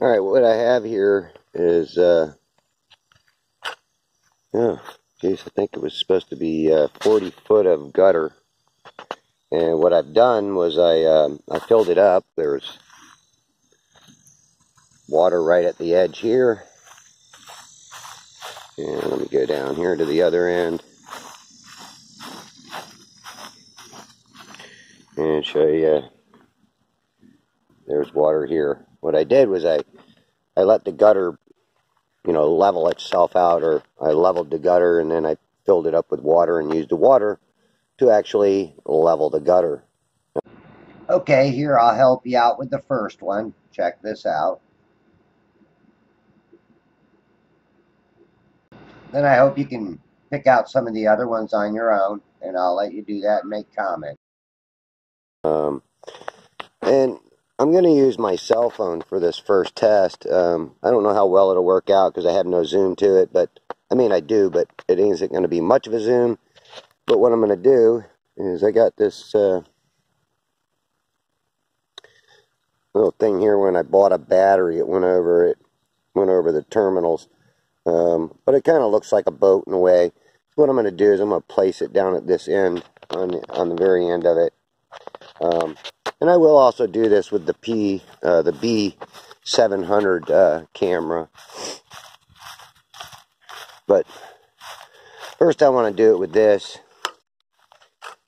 Alright, what I have here is, oh, geez, I think it was supposed to be 40 foot of gutter. And what I've done was I filled it up. There's water right at the edge here. And let me go down here to the other end and show you. There's water here. What I did was I let the gutter, you know, level itself out, or I leveled the gutter and then I filled it up with water and used the water to actually level the gutter. Okay, here I'll help you out with the first one. Check this out. Then I hope you can pick out some of the other ones on your own, and I'll let you do that and make comments. And I'm going to use my cell phone for this first test. I don't know how well it'll work out because I have no zoom to it, but I mean I do, but it isn't going to be much of a zoom. But what I'm going to do is I got this little thing here. When I bought a battery, it went over the terminals. But it kind of looks like a boat in a way. So what I'm going to do is I'm going to place it down at this end, on the very end of it. And I will also do this with the B700 camera. But first I want to do it with this.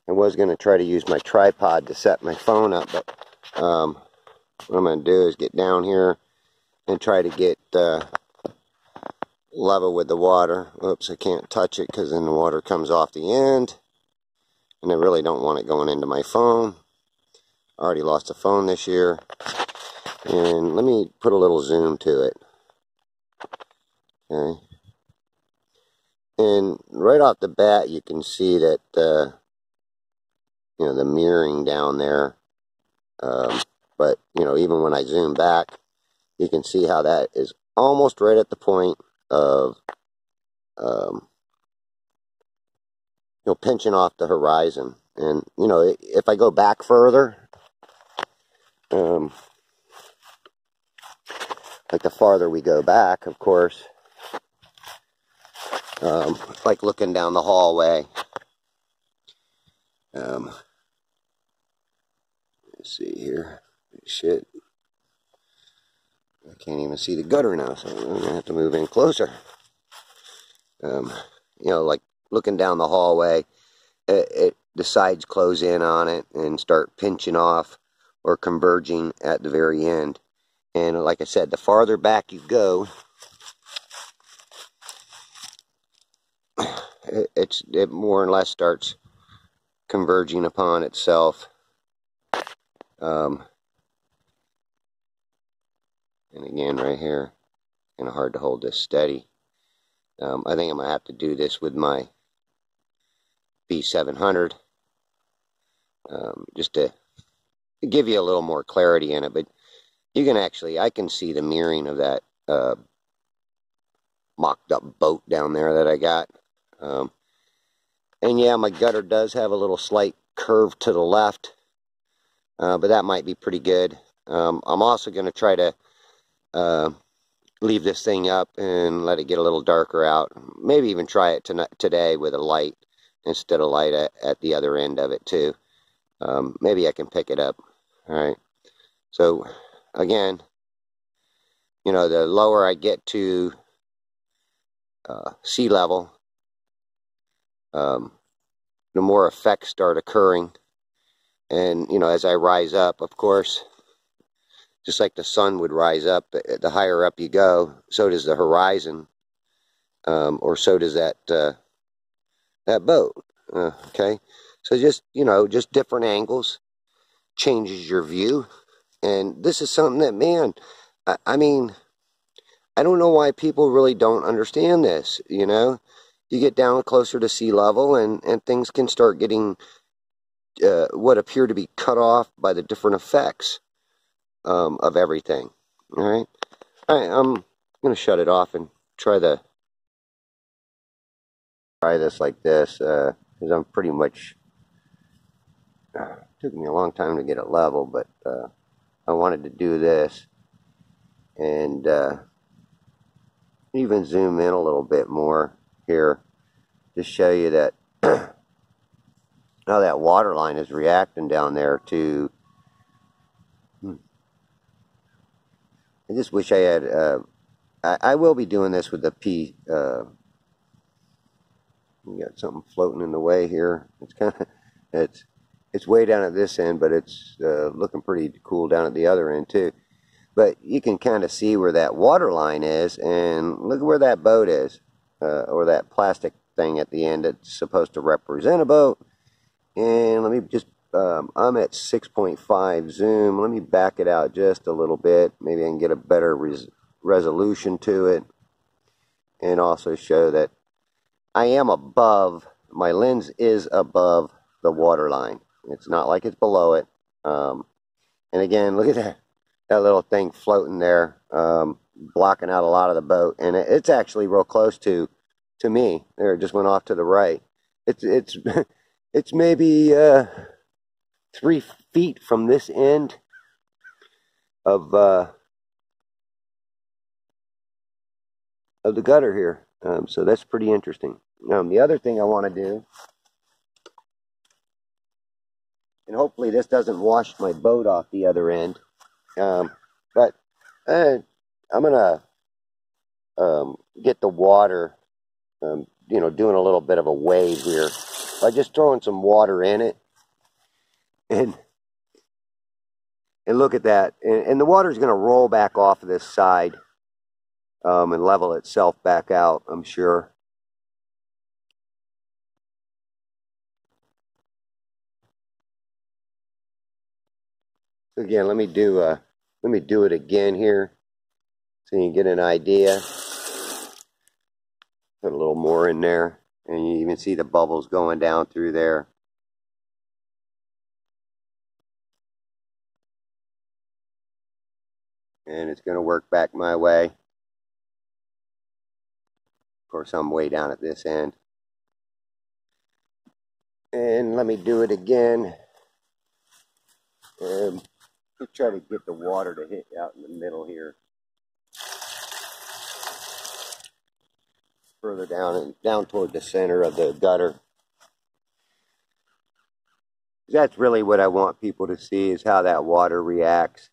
I was going to try to use my tripod to set my phone up, but what I'm going to do is get down here and try to get level with the water. Oops, I can't touch it because then the water comes off the end. And I really don't want it going into my phone. I already lost a phone this year. And let me put a little zoom to it. Okay. And right off the bat, you can see that, you know, the mirroring down there. But, you know, even when I zoom back, you can see how that is almost right at the point of, you know, pinching off the horizon. And, you know, if I go back further, like the farther we go back, of course, like looking down the hallway, let's see here, shit, I can't even see the gutter now, so I'm going to have to move in closer. You know, like looking down the hallway, the sides close in on it and start pinching off or converging at the very end. And like I said, the farther back you go, it more or less starts converging upon itself. And again, right here, kind of hard to hold this steady. I think I'm going to have to do this with my B700, just to give you a little more clarity in it. But you can actually, I can see the mirroring of that mocked up boat down there that I got. And yeah, my gutter does have a little slight curve to the left, but that might be pretty good. I'm also going to try to leave this thing up and let it get a little darker out. Maybe even try it today with a light instead of light at the other end of it too. Maybe I can pick it up. Alright, so again, you know, the lower I get to sea level, the more effects start occurring. And, you know, as I rise up, of course, just like the sun would rise up, the higher up you go, so does the horizon, or so does that boat. Okay, so just, you know, just different angles changes your view. And this is something that, man, I mean, I don't know why people really don't understand this. You know, you get down closer to sea level and things can start getting what appear to be cut off by the different effects of everything. All right, I'm going to shut it off and try this like this, because I'm pretty much took me a long time to get it level, but I wanted to do this and even zoom in a little bit more here to show you that how that water line is reacting down there to. I just wish I had. I will be doing this with the P. We got something floating in the way here. It's kind of it's way down at this end, but it's looking pretty cool down at the other end too. But you can kind of see where that water line is, and look at where that boat is, or that plastic thing at the end that's supposed to represent a boat. And let me just, I'm at 6.5 zoom. Let me back it out just a little bit. Maybe I can get a better resolution to it, and also show that I am above, my lens is above the water line. It's not like it's below it. And again, look at that little thing floating there, blocking out a lot of the boat. And it's actually real close to me. There, it just went off to the right. It's maybe 3 feet from this end of the gutter here. So that's pretty interesting. The other thing I want to do, and hopefully this doesn't wash my boat off the other end, but I'm going to get the water, you know, doing a little bit of a wave here by just throwing some water in it. And look at that. And the water is going to roll back off of this side and level itself back out, I'm sure. Again, let me do it again here so you can get an idea. Put a little more in there, and you even see the bubbles going down through there. And it's going to work back my way. Of course, I'm way down at this end. And let me do it again. Let's try to get the water to hit out in the middle here. Further down and down toward the center of the gutter. That's really what I want people to see, is how that water reacts.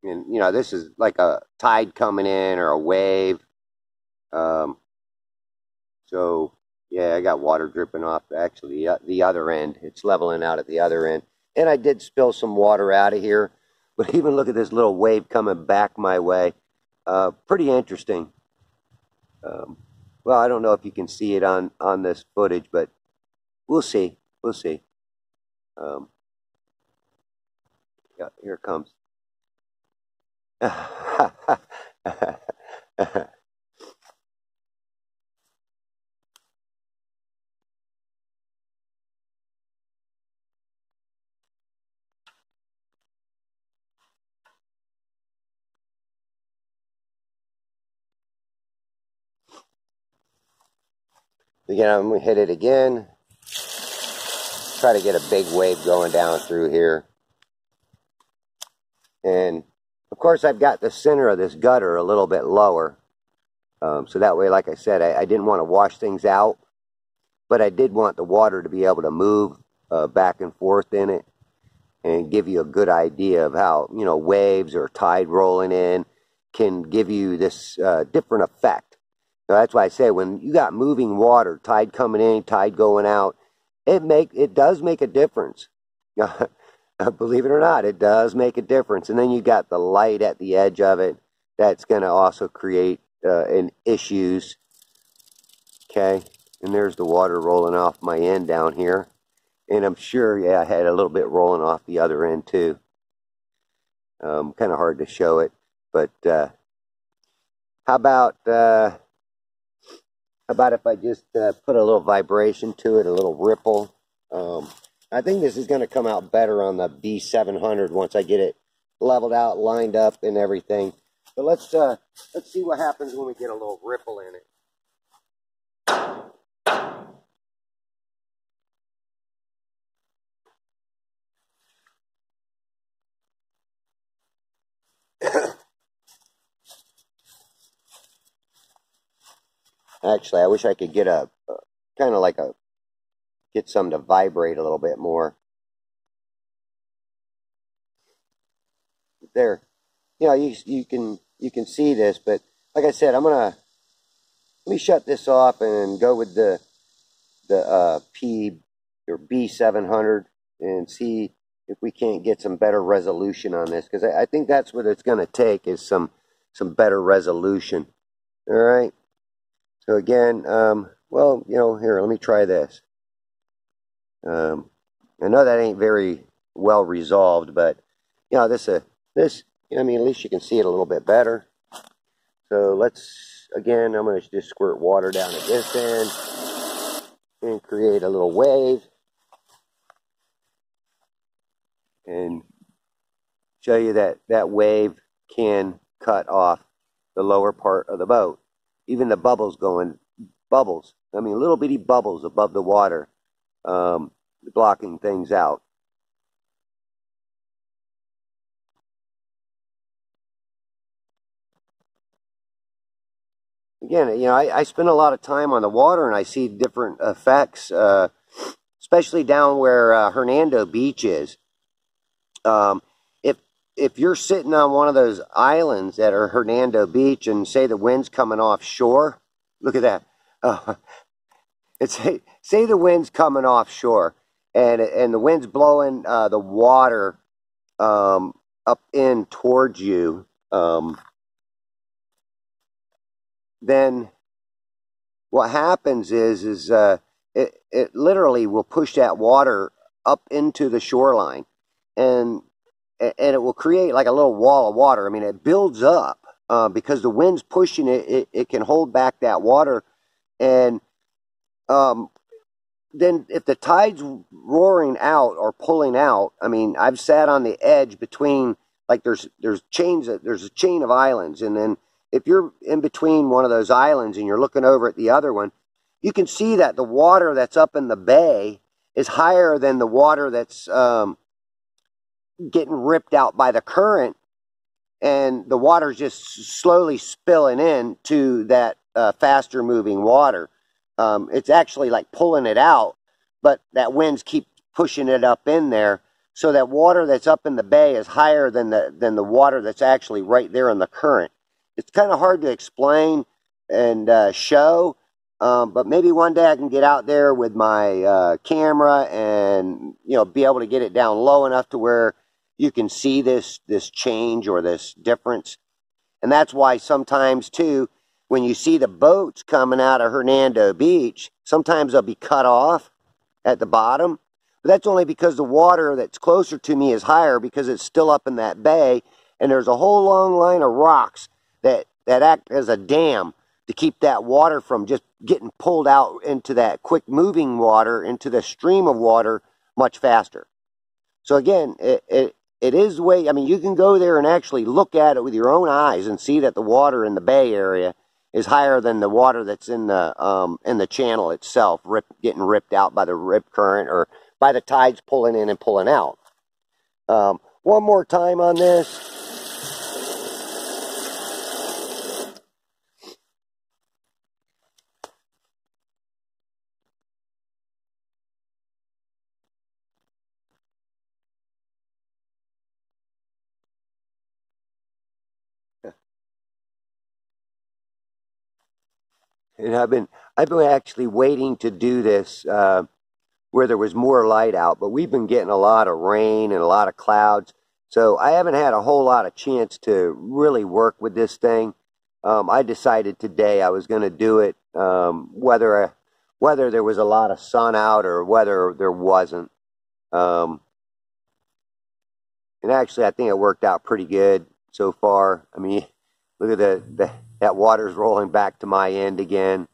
And, you know, this is like a tide coming in or a wave. So, yeah, I got water dripping off actually the other end. It's leveling out at the other end. And I did spill some water out of here. But even look at this little wave coming back my way. Pretty interesting. Well, I don't know if you can see it on this footage, but we'll see. We'll see. Yeah, here it comes. Again, I'm going to hit it again. Try to get a big wave going down through here. And, of course, I've got the center of this gutter a little bit lower. So that way, like I said, I didn't want to wash things out. But I did want the water to be able to move back and forth in it. And give you a good idea of how, you know, waves or tide rolling in can give you this different effect. So that's why I say when you got moving water, tide coming in, tide going out, it does make a difference. Believe it or not, it does make a difference. And then you got the light at the edge of it. That's going to also create issues. Okay, and there's the water rolling off my end down here. And I'm sure, yeah, I had a little bit rolling off the other end too. Kind of hard to show it, but how about if I just put a little vibration to it, a little ripple? I think this is going to come out better on the B700 once I get it leveled out, lined up, and everything. But let's see what happens when we get a little ripple in it. Actually, I wish I could get a kind of like get some to vibrate a little bit more. There, you can see this, but like I said, let me shut this off and go with the B700 and see if we can't get some better resolution on this, because I think that's what it's going to take, is some better resolution. All right. So again, well, here, let me try this. I know that ain't very well resolved, but this, I mean, at least you can see it a little bit better. So again, I'm going to just squirt water down at this end and create a little wave and show you that that wave can cut off the lower part of the boat. Even the bubbles I mean, little bitty bubbles above the water, blocking things out. Again, I spend a lot of time on the water, and I see different effects, especially down where Hernando Beach is. If you're sitting on one of those islands that are Hernando Beach, and say the wind's coming offshore, look at that. Say the wind's coming offshore, and the wind's blowing the water up in towards you. Then what happens is it literally will push that water up into the shoreline, and it will create like a little wall of water. I mean, it builds up because the wind's pushing it. It can hold back that water, and then if the tide's roaring out or pulling out, I mean, I've sat on the edge between, like, there's a chain of islands, and then if you're in between one of those islands and you're looking over at the other one, you can see that the water that's up in the bay is higher than the water that's getting ripped out by the current, and the water's just slowly spilling into that faster moving water. It's actually like pulling it out, but that winds keep pushing it up in there, so that water that's up in the bay is higher than the water that's actually right there in the current. It's kind of hard to explain and show, but maybe one day I can get out there with my camera and be able to get it down low enough to where you can see this change or this difference. And that's why sometimes too, when you see the boats coming out of Hernando Beach, sometimes they'll be cut off at the bottom. But that's only because the water that's closer to me is higher, because it's still up in that bay, and there's a whole long line of rocks that act as a dam to keep that water from just getting pulled out into that quick moving water, into the stream of water much faster. So again, it is the way, I mean, you can go there and actually look at it with your own eyes and see that the water in the bay area is higher than the water that's in the channel itself, getting ripped out by the rip current or by the tides pulling in and pulling out. One more time on this. And I've been actually waiting to do this where there was more light out, but we've been getting a lot of rain and a lot of clouds, so I haven't had a whole lot of chance to really work with this thing. I decided today I was going to do it, whether there was a lot of sun out or whether there wasn't. And actually, I think it worked out pretty good so far. I mean, look at that water's rolling back to my end again.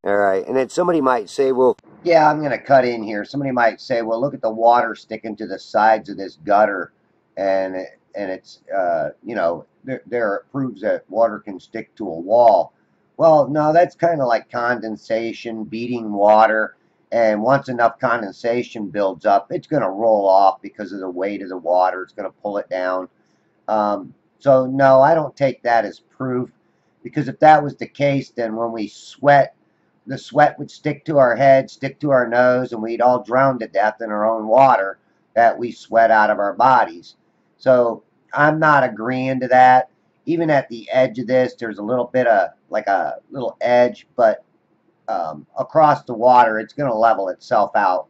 All right, and then somebody might say, well, yeah, I'm going to cut in here. Somebody might say, well, look at the water sticking to the sides of this gutter, and it's there it proves that water can stick to a wall. Well, no, that's kind of like condensation beating water, and once enough condensation builds up, it's going to roll off because of the weight of the water. It's going to pull it down. So no, I don't take that as proof, Because if that was the case, then when we sweat, the sweat would stick to our head, stick to our nose, and we'd all drown to death in our own water that we sweat out of our bodies. So I'm not agreeing to that. Even at the edge of this, there's a little bit of like a little edge, but across the water, it's going to level itself out.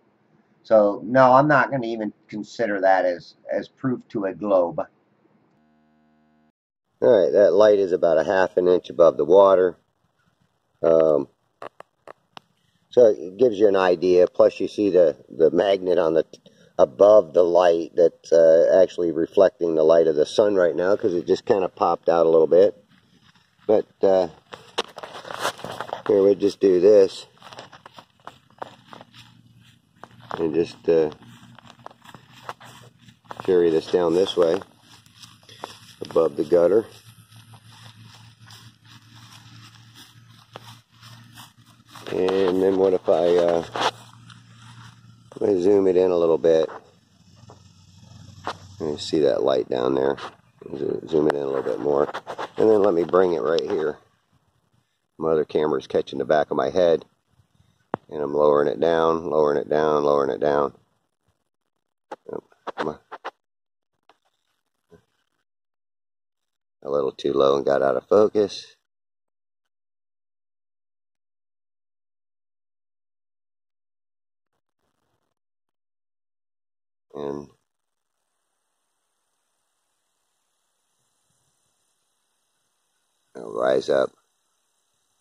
So no, I'm not going to even consider that as proof to a globe. Alright, that light is about a ½ inch above the water. So it gives you an idea. Plus you see the magnet on the above the light that's actually reflecting the light of the sun right now, because it just kind of popped out a little bit. But here we just do this and just carry this down this way above the gutter. And then what if I zoom it in a little bit? You see that light down there. Zoom it in a little bit more. And then let me bring it right here. My other camera's catching the back of my head. And I'm lowering it down, lowering it down, lowering it down. Oh, come on. A little too low and got out of focus. And it'll rise up.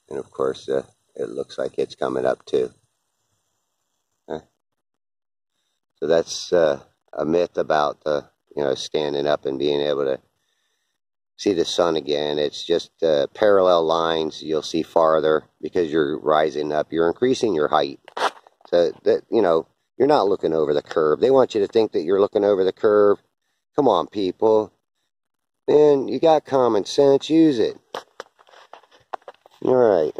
And of course, it looks like it's coming up too. So that's a myth about standing up and being able to see the sun again. It's just parallel lines. You'll see farther because you're rising up. You're increasing your height. So that, you're not looking over the curve. They want you to think that you're looking over the curve. Come on, people. Man, you got common sense. Use it. All right.